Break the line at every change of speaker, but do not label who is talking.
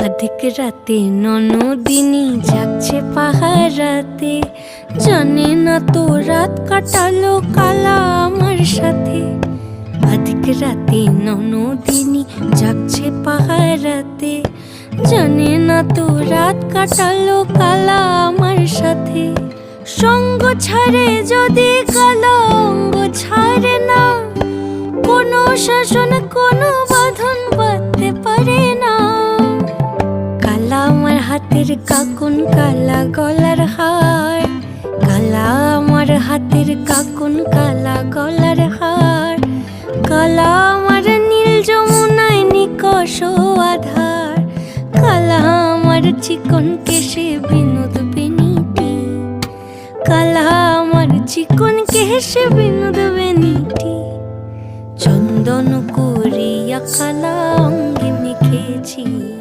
অধিক রাতে ননদিনী জাগছে পাহারাতে, জানে না তো রাত কাটালো কালা আমার সাথে। অধিক রাতে ননদিনী জাগছে পাহারাতে, জানে না তো রাত কাটালো কালা আমার সাথে। সঙ্গ ছাড়ে যদি কালা অঙ্গ ছাড়ে না, কোনো শাসন কোনো বাঁধন বাঁধতে পারে না। কালা আমার হাতের কাকুন কালা গলার হার, কালা আমার হাতের কাকুন কালা গলার হার। কালা আমার নীল যমুনায় নিকষ আধার, কালা আমার চিকন কেশে বিনোদ বেনিটি, কালা আমার চিকন কেশে বিনোদ বেনিটি। চন্দন করিয়া কালা অঙ্গে মেখেছি।